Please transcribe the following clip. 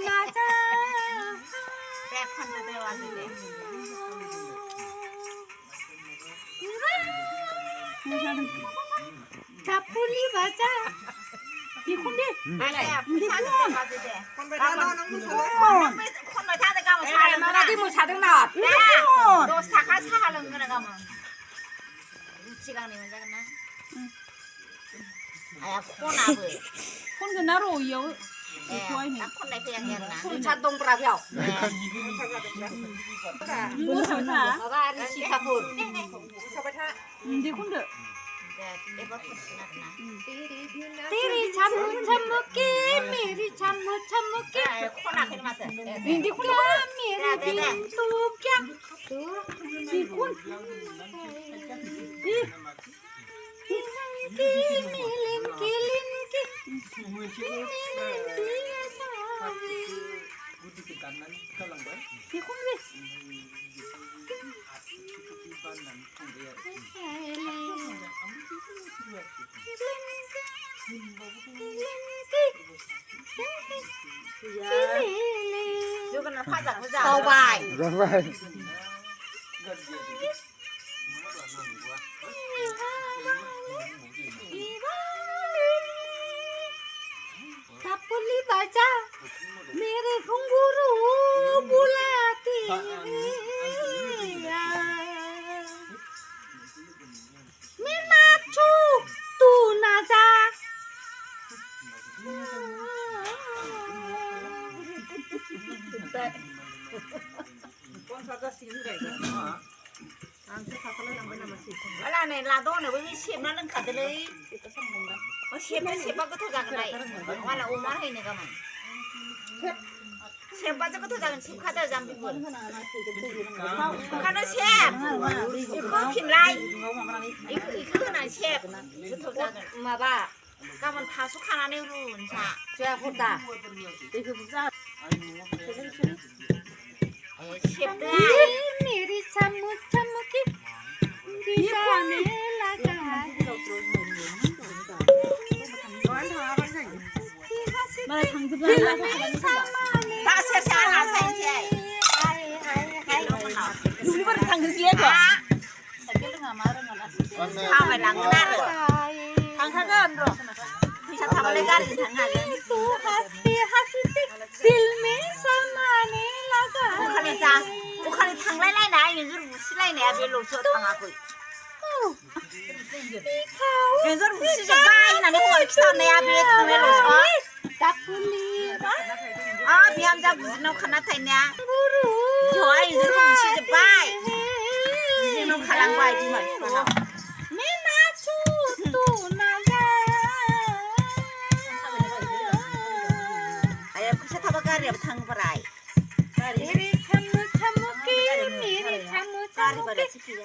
나자 백한도 되었는데. 다풀리 맞아 이 콘데 아니야, 부산에 가도 돼. 콘을 타다 가면 사는 거야. 나라디 뭐 사등 나 너 사갈 사하는 거나 가면. 시간이 먼저 갔나? 아야, 콘아브. 콘그 나로 이어 딱 콘에 그냥 했나? 자동 브라비오 뭐 사자 너가 아니 시카폰. 네 콘데 이거 콘이나. तेरी छामु छमके मेरी छामु छमके 콘아 그리 맞아. इंदी क्या मेरी दिल तू क्या ये कौन ये मिलन ये कौन वे 저거는 화장 보자. 더바이. थापुली बाजा मेरे घुंघरू बुलाती मैं नाचू तू ना जा 알아네 라도는 왜 시험하는 카드를 시험은 것도 작은데 와라 5만 원이네 가만 시험 빠져 것도 작은 집 카드 잠비고 카드 시험 이거 핀라이 이거는 시험 것도 작은 마바 가면 다수 하나네 우른 자 제가 보다 이거 보자 시험들 मेरी छमु छमकी दीवाने लगा 말 당근을 다 세상아 산지 우리 bar 당근 siapa 다음에 랑나르 당사간 로 bisa tamale garis tangan तू हंसते हंसते दिल में समाने लगा 북한에 자 북한에 탕라이라이 나 연주를 무시라이 내야 별로 저 당하고 연주를 무시지 바이 나네 거기 기타 내야 별로 탕라이로 다풀리 아 비암자 무슨 너 하나 타이냐 좋아 연주를 무시지 바이 이제 너 가랑 바이 좀 말이야 मैं नाचू तू ना जा 아야 그새 타바가리 탕 버라이 मेरी छमु छमकी मेरी छमु 까리 छमकी 버려 지키야